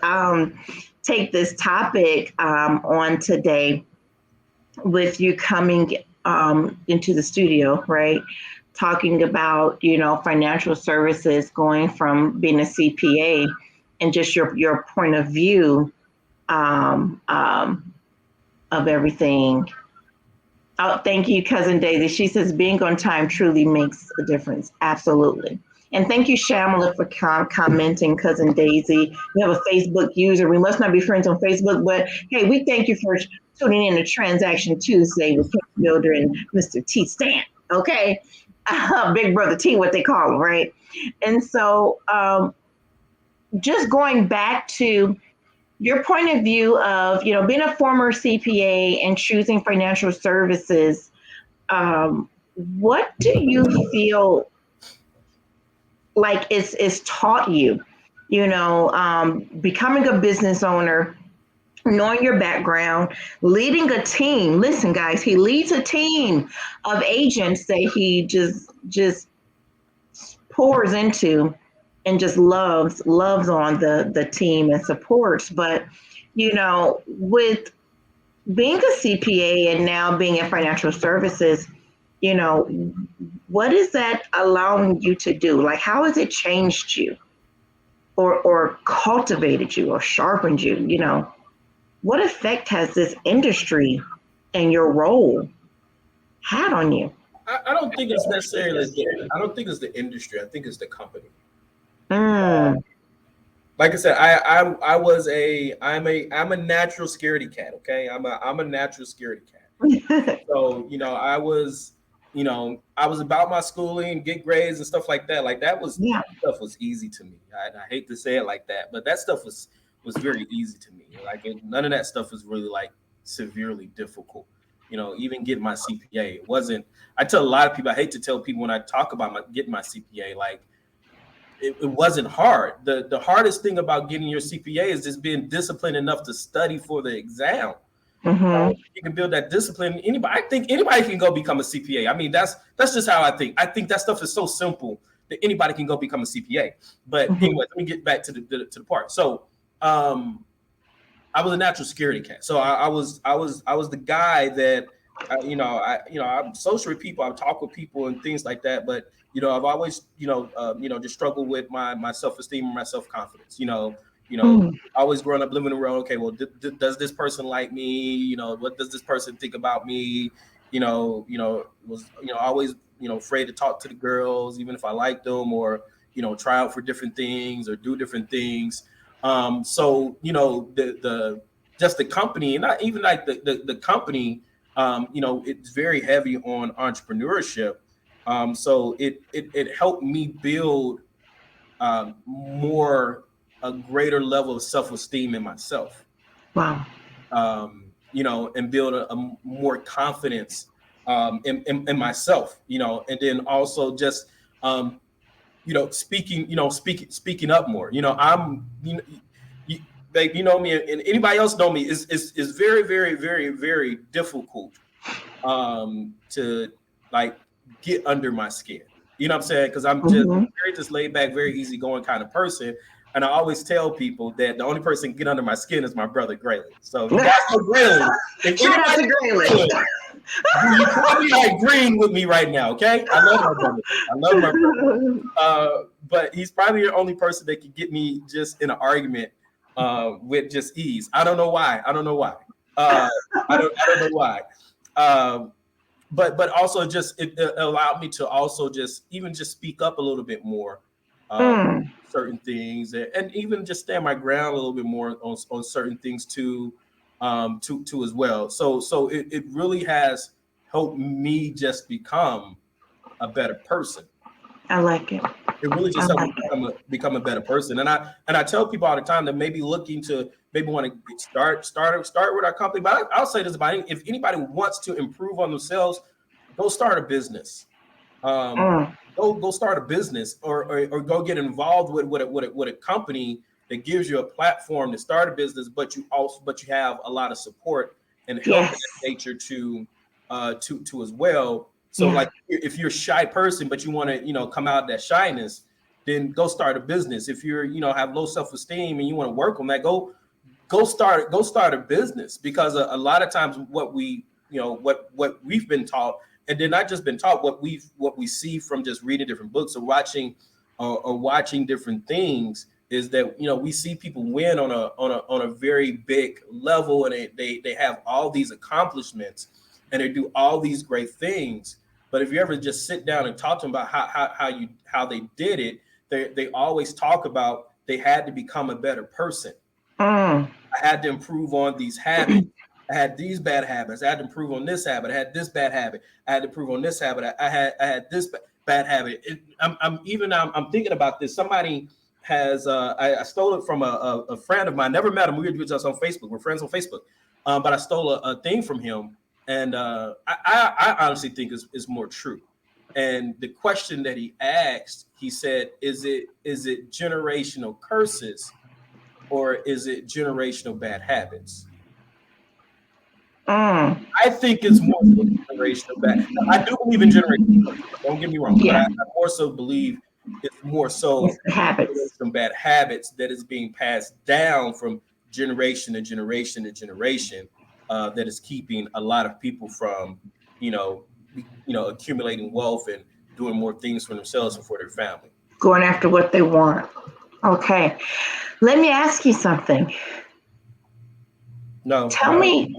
topic on today, with you coming into the studio, right? Talking about, financial services, going from being a CPA, and just your point of view um, um, of everything. Oh, thank you, Cousin Daisy. She says being on time truly makes a difference. Absolutely. And thank you, Shamala, for commenting, Cousin Daisy. We have a Facebook user. We must not be friends on Facebook, but hey, we thank you for tuning in to Transaction Tuesday with Ken Builder and Mr. T Stamp. Okay. Big Brother T, what they call him, right? And so just going back to your point of view of, being a former CPA and choosing financial services, what do you feel like is taught you, becoming a business owner, knowing your background, leading a team? Listen, guys, he leads a team of agents that he just pours into, and just loves on the team and supports. But with being a CPA and now being in financial services, what is that allowing you to do? Like, how has it changed you, or cultivated you, or sharpened you? What effect has this industry and your role had on you?
I don't think it's necessarily. I don't think it's the industry. I think it's the company.
Mm.
Like I said, I'm a natural scaredy cat. Okay, I'm a natural scaredy cat. So I was about my schooling, get grades and stuff like that. Like that stuff was easy to me. I hate to say it like that, but that stuff was very easy to me. Like none of that stuff was really like severely difficult. Even getting my CPA, it wasn't. I tell a lot of people, I hate to tell people when I talk about getting my CPA, like it wasn't hard. The hardest thing about getting your CPA is just being disciplined enough to study for the exam.
Mm-hmm.
You can build that discipline. I think anybody can go become a CPA. I mean, that's just how I think. I think that stuff is so simple that anybody can go become a CPA. But anyway, let me get back to the part. So, I was a natural security cat. So I was the guy that I'm social with people. I talk with people and things like that. But I've always just struggled with my self-esteem and my self-confidence. Always growing up living around. Okay, well, does this person like me? What does this person think about me? Was always afraid to talk to the girls, even if I liked them, or try out for different things or do different things. So the just the company, and not even like the company, it's very heavy on entrepreneurship. So it helped me build more a greater level of self-esteem in myself.
Wow.
And build a more confidence in myself, and then also just speaking up more. I'm babe, me, and anybody else know me, is very, very, very, very difficult to like get under my skin. You know what I'm saying? Because I'm just laid back, very easygoing kind of person. And I always tell people that the only person get under my skin is my brother Graylin. So you guys know Graylin. If
Shout out to Graylin.
You probably agreeing with me right now, okay? I love my brother. But he's probably the only person that can get me just in an argument with just ease. I don't know why. I don't know why. But also just it allowed me to also just speak up a little bit more certain things, and even just stand my ground a little bit more on certain things too as well. So it really has helped me just become a better person.
I like it.
It really just helped me become a better person. And I tell people all the time that maybe looking to want to start with our company. But I'll say this about if anybody wants to improve on themselves, go start a business. Go start a business or go get involved with a company that gives you a platform to start a business, but you have a lot of support and help in
Yes.
that nature to as well. So
Yeah.
like if you're a shy person, but you want to, come out of that shyness, then go start a business. If you're, have low self-esteem and you want to work on that, go start a business, because a lot of times what we've been taught, and then not just been taught, what we see from just reading different books or watching different things, is that we see people win on a very big level, and they have all these accomplishments and they do all these great things. But if you ever just sit down and talk to them about how they did it, they always talk about they had to become a better person. I had to improve on these habits. I had these bad habits. I had to improve on this habit. I had this bad habit. I had to improve on this habit. I had this bad habit. I'm thinking about this. Somebody has I stole it from a friend of mine. Never met him. We were just on Facebook. We're friends on Facebook. But I stole a thing from him, and I honestly think is more true. And the question that he asked, he said, "Is it generational curses, or is it generational bad habits?" I think it's more so generational bad. I do believe in generational curses, don't get me wrong, but I more so believe it's more so
Habits.
some bad habits that is being passed down from generation to generation to generation, that is keeping a lot of people from, accumulating wealth and doing more things for themselves and for their family.
Going after what they want. Okay. Let me ask you something.
No.
Tell me.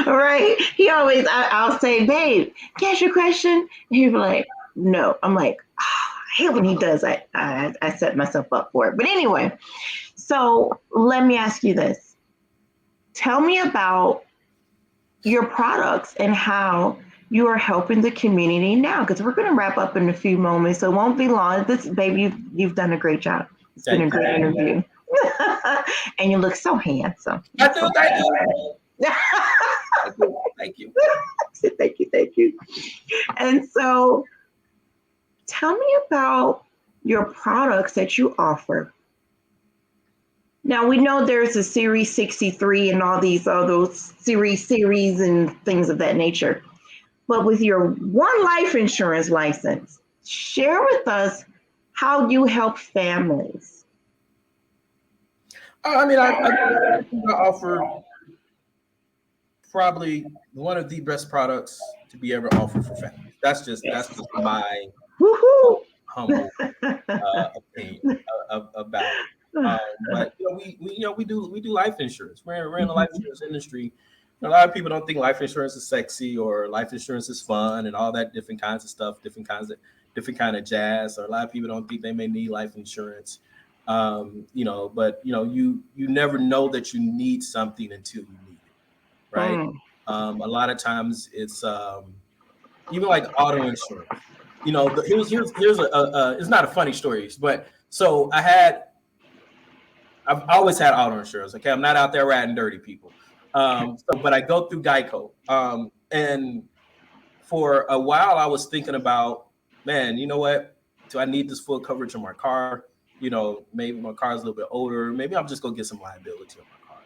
Right? He always, I'll say, babe, can I ask you a question? And he'll be like, no. I'm like, oh, I hate when he does. I set myself up for it. But anyway, so let me ask you this. Tell me about your products and how you are helping the community now, because we're going to wrap up in a few moments, so it won't be long. This, baby, you've done a great job. It's been a great interview. And you look so handsome.
Thank you. Thank you.
Thank you. And so tell me about your products that you offer. Now, we know there's a Series 63 and all these other series and things of that nature. But with your one life insurance license, share with us how you help families.
I offer probably one of the best products to be ever offered for families. That's just my humble opinion about it. But we do life insurance. We're in the life insurance industry. A lot of people don't think life insurance is sexy or life insurance is fun and all that different kinds of stuff, different kind of jazz. Or a lot of people don't think they may need life insurance. But you never know that you need something until you need it, right? A lot of times it's even like auto insurance. Here's a it's not a funny story, but so I've always had auto insurance. Okay, I'm not out there riding dirty, people. But I go through Geico, and for a while I was thinking about, man, you know what? Do I need this full coverage on my car? Maybe my car's a little bit older. Maybe I'm just gonna get some liability on my car.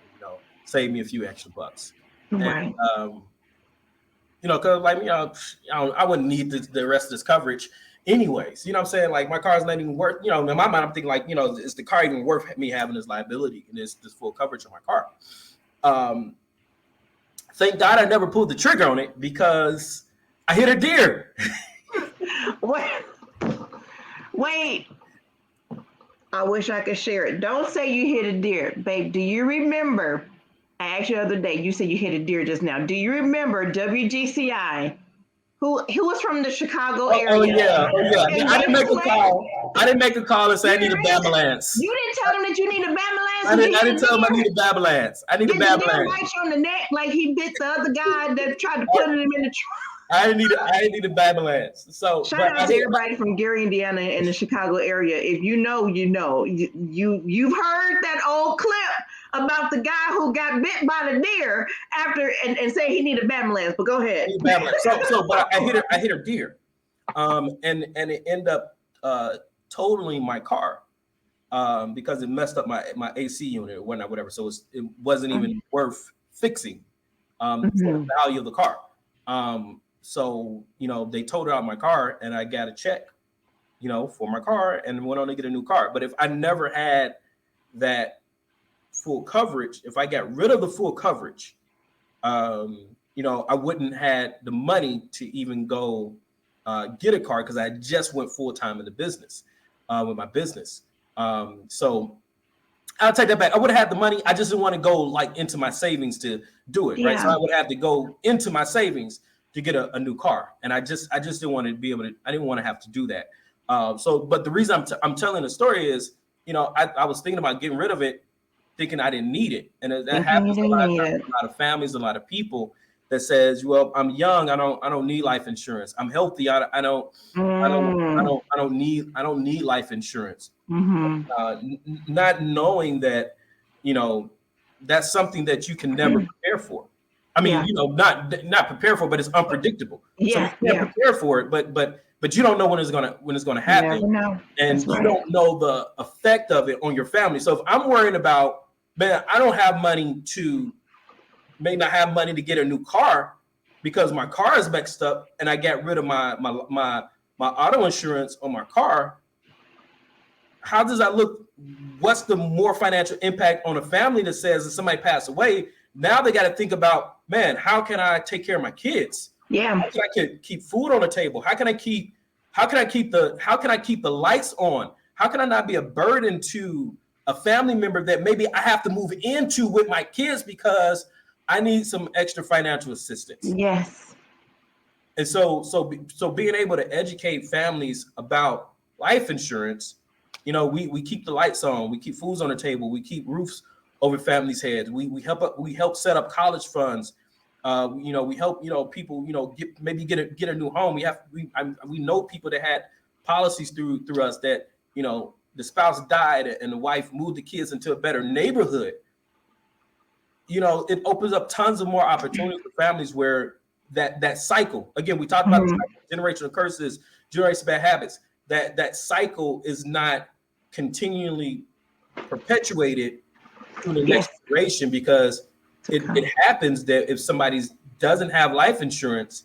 Save me a few extra bucks.
Right.
And, because I wouldn't need the rest of this coverage anyways. You know what I'm saying? Like my car's not even worth, in my mind, I'm thinking like, is the car even worth me having this liability and this full coverage on my car? Thank God I never pulled the trigger on it because I hit a deer.
Wait. I wish I could share it. Don't say you hit a deer. Babe, do you remember? I asked you the other day, you said you hit a deer just now. Do you remember WGCI? Who was from the Chicago area?
Oh yeah. I didn't make a call and say I need a ambulance.
You didn't tell him that you need a ambulance.
I didn't tell him I need a ambulance.
Did the deer bite you on the neck like he bit the other guy that tried to put him in the trunk?
I didn't need a ambulance. So
shout out to everybody from Gary, Indiana, and the Chicago area. If you know, you know. You've heard that old clip about the guy who got bit by the deer after and say he needed a ambulance. But go ahead.
But I hit a deer, and it ended up totaling my car. because it messed up my AC unit or whatnot, whatever. So it wasn't even worth fixing for the value of the car. So, they totaled out my car and I got a check, for my car and went on to get a new car. But if I never had that full coverage, if I got rid of the full coverage, I wouldn't had the money to even go get a car because I just went full time in the business with my business. So I'll take that back. I would have had the money. I just didn't want to go like into my savings to do it, right? So I would have to go into my savings to get a new car, and I just didn't want to be able to. I didn't want to have to do that. But the reason I'm telling the story is, I was thinking about getting rid of it, thinking I didn't need it, and that happens a lot of times. A lot of families, a lot of people that says, "Well, I'm young. I don't need life insurance. I'm healthy. I don't need life insurance." Not knowing that, that's something that you can never prepare for. I mean, not prepare for, but it's unpredictable. So you can't prepare for it, but you don't know when it's gonna happen, and you don't know the effect of it on your family. So if I'm worrying about, man, I don't have money may not have money to get a new car because my car is messed up, and I got rid of my auto insurance on my car. How does that look? What's the more financial impact on a family that says if somebody passed away? Now they got to think about, man, how can I take care of my kids?
Yeah.
How can I keep food on the table? How can I keep the lights on? How can I not be a burden to a family member that maybe I have to move into with my kids because I need some extra financial assistance?
Yes.
And so being able to educate families about life insurance, we keep the lights on, we keep foods on the table, we keep roofs over families' heads. We help set up college funds. We help people get a new home. We know people that had policies through us that the spouse died and the wife moved the kids into a better neighborhood. It opens up tons of more opportunities for families where that cycle, again, we talked about the cycle, generational curses, generational bad habits, that cycle is not continually perpetuated through the next generation, because it happens that if somebody doesn't have life insurance,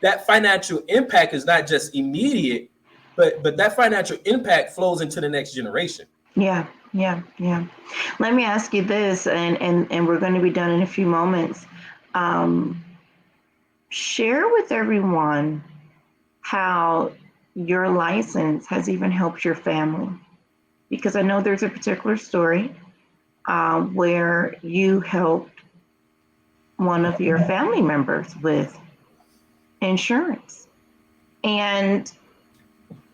that financial impact is not just immediate, but that financial impact flows into the next generation.
Yeah. Let me ask you this, and we're going to be done in a few moments. Share with everyone how your license has even helped your family, because I know there's a particular story where you helped one of your family members with insurance, and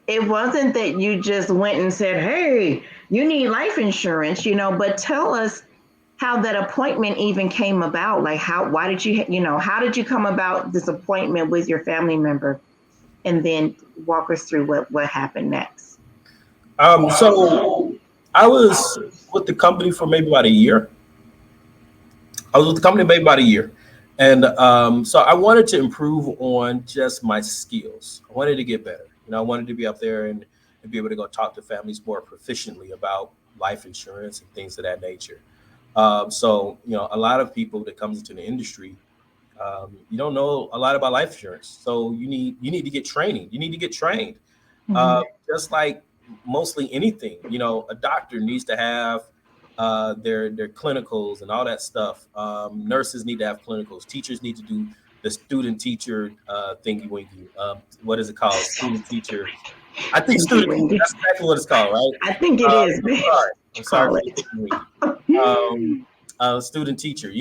it wasn't that you just went and said, "Hey, you need life insurance," but tell us how that appointment even came about. Like, why did how did you come about this appointment with your family member? And then walk us through what happened next.
So I was with the company for maybe about a year. And so I wanted to improve on just my skills. I wanted to get better. I wanted to be up there and be able to go talk to families more proficiently about life insurance and things of that nature. So a lot of people that comes into the industry, you don't know a lot about life insurance. So you need to get training. You need to get trained. Just like mostly anything, a doctor needs to have their clinicals and all that stuff. Nurses need to have clinicals. Teachers need to do the student teacher thingy winky. What is it called? Student teacher. I think student teacher. That's exactly what it's called, right?
I think it is.
I'm sorry. Student teacher.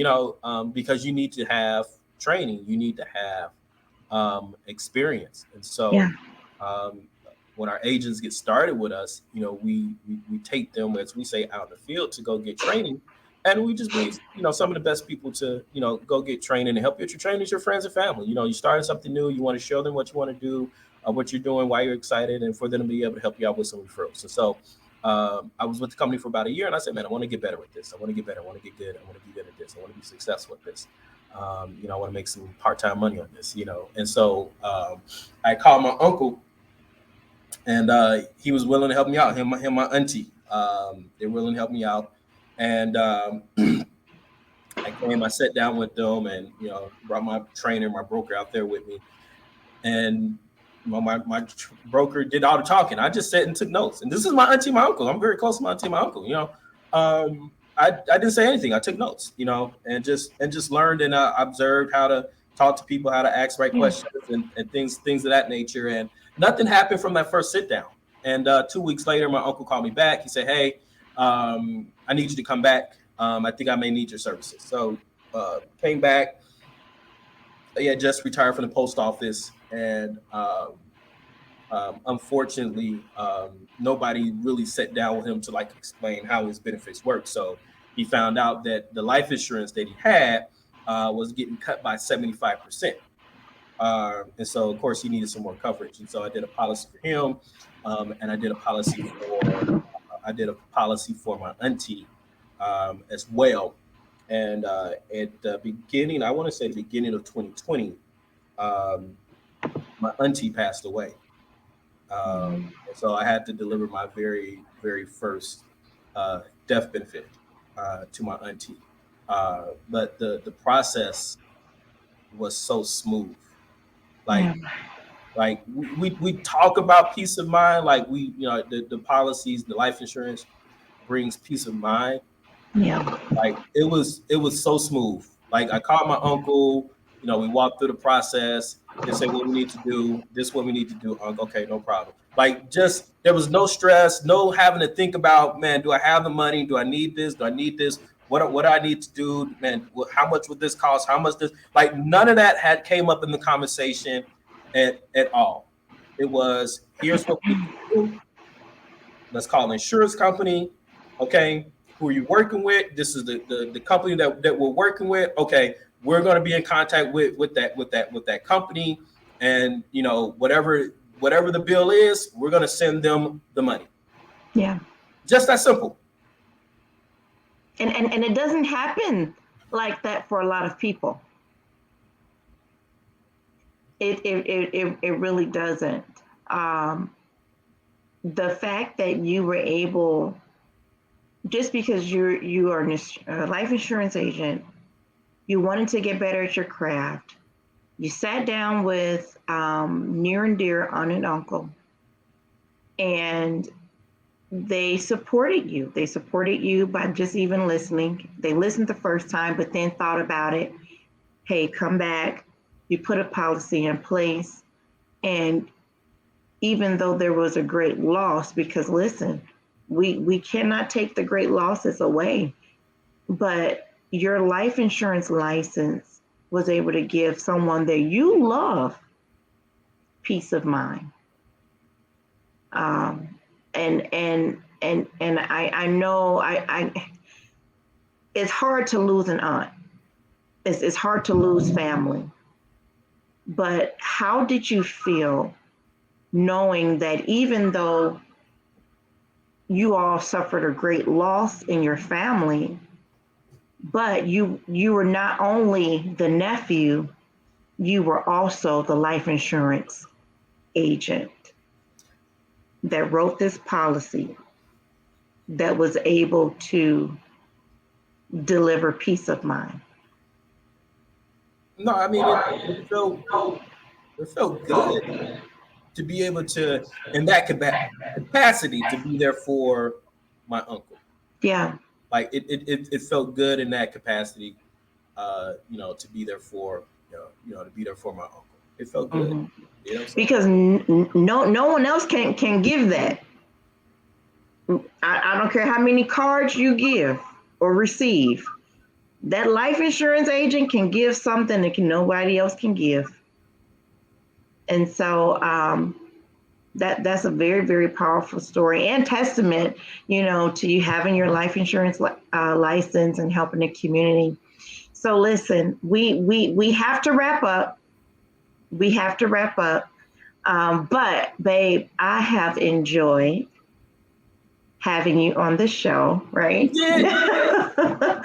Because you need to have training. You need to have experience. And so when our agents get started with us, we take them, as we say, out in the field to go get training. And we just believe, some of the best people to, go get training and help you with your training is your friends and family. You're starting something new. You want to show them what you want to do, what you're doing, why you're excited, and for them to be able to help you out with some referrals. And so I was with the company for about a year, and I said, man, I want to get better with this. I want to get better. I want to get good. I want to be good at this. I want to be successful at this. I want to make some part-time money on this, And so I called my uncle, and he was willing to help me out. Him and my auntie, they're willing to help me out, and I sat down with them, and brought my trainer, my broker, out there with me, and my broker did all the talking. I just sat and took notes. And this is my auntie, my uncle. I'm very close to my auntie, my uncle. I didn't say anything. I took notes, and just learned and observed how to talk to people, how to ask right questions, and things of that nature. And nothing happened from that first sit down. And 2 weeks later, my uncle called me back. He said, "Hey, I need you to come back. I think I may need your services." So came back. He had just retired from the post office, and unfortunately, nobody really sat down with him to explain how his benefits work. So he found out that the life insurance that he had was getting cut by 75%. And so, of course, he needed some more coverage. And so I did a policy for him, and I did a policy for my auntie as well. And at the beginning, I want to say the beginning of 2020, my auntie passed away. And so I had to deliver my very, very first death benefit to my auntie. But the process was so smooth. We talk about peace of mind, the policies, the life insurance brings peace of mind.
Yeah.
It was so smooth. I called my uncle, we walked through the process. They say what we need to do. This is what we need to do. Uncle, okay, no problem. Just there was no stress, no having to think about, man, do I have the money? Do I need this? Do I need this? What do I need to do? Man, how much would this cost? How much this? None of that had came up in the conversation at all. It was, here's what we do. Let's call an insurance company. Okay, who are you working with? This is the company that we're working with. Okay, we're going to be in contact with that company, and whatever the bill is, we're going to send them the money.
Yeah.
Just that simple.
And it doesn't happen like that for a lot of people. It really doesn't. The fact that you were able, just because you are a life insurance agent, you wanted to get better at your craft. You sat down with near and dear aunt and uncle, and they supported you. They supported you by just even listening. They listened the first time, but then thought about it. Hey, come back. You put a policy in place. And even though there was a great loss, because listen, we cannot take the great losses away, but your life insurance license was able to give someone that you love peace of mind. And I know it's hard to lose an aunt. It's hard to lose family. But how did you feel knowing that even though you all suffered a great loss in your family, but you were not only the nephew, you were also the life insurance agent that wrote this policy that was able to deliver peace of mind?
No, I mean, it felt good to be able to, in that capacity, to be there for my uncle.
Yeah.
It felt good in that capacity, to be there for, to be there for my uncle. It felt good.
Mm-hmm. Because no one else can give that. I don't care how many cards you give or receive. That life insurance agent can give something that nobody else can give. And so that's a very, very powerful story and testament, to you having your life insurance license and helping the community. So listen, we have to wrap up. But babe, I have enjoyed having you on the show, right?
Yeah.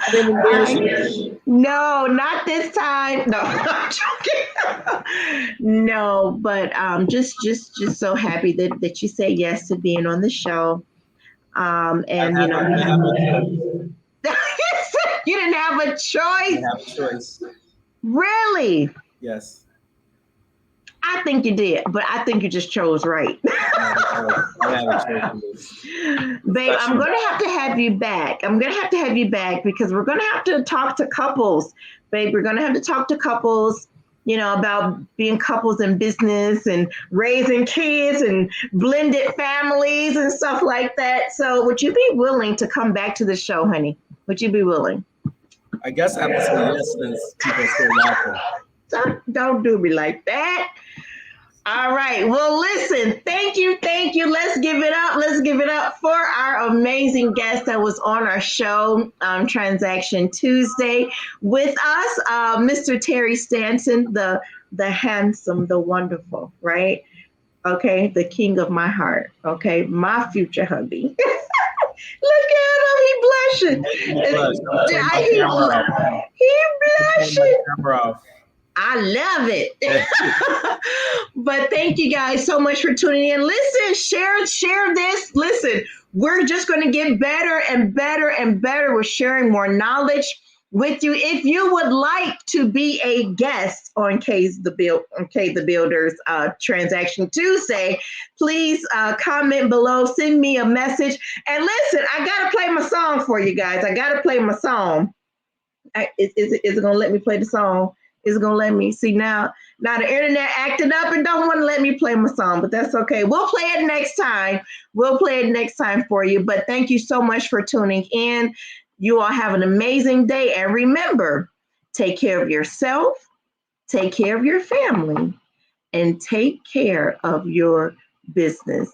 No, not this time. No, I'm joking. No, but just so happy that you say yes to being on the show. And you know,
I have a choice.
you didn't have a
I
choice.
have a choice.
Really?
Yes.
I think you did, but I think you just chose right.
I have a choice. I have a choice in this
Babe, I'm
discussion.
going to have to have you back. I'm going to have to have you back because we're going to have to talk to couples. Babe, we're going to have to talk to couples, you know, about being couples in business and raising kids and blended families and stuff like that. So, would you be willing to come back to the show, honey? Would you be willing?
I guess I have to say yes since people are still laughing.
Don't do me like that. All right. Well, listen, thank you. Thank you. Let's give it up. Let's give it up for our amazing guest that was on our show, Transaction Tuesday, with us, Mr. Terry Stanton, the handsome, the wonderful, right? Okay, the king of my heart. Okay, my future hubby. Look at him. He blushing.
Making me blush. I'm gonna turn my
He,
camera off.
he
I'm gonna turn my
blushing.
camera off.
I love it. But thank you guys so much for tuning in. Listen, share this. Listen, we're just going to get better and better and better with sharing more knowledge with you. If you would like to be a guest on K the Builders Transaction Tuesday, please comment below, send me a message. And listen, I got to play my song for you guys. I got to play my song. Is it gonna let me play the song? Is it gonna let me see now? Now the internet acting up and don't want to let me play my song, but that's okay. We'll play it next time. We'll play it next time for you. But thank you so much for tuning in. You all have an amazing day, and remember, take care of yourself, take care of your family, and take care of your business.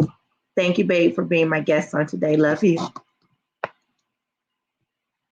Thank you, babe, for being my guest on today. Love you.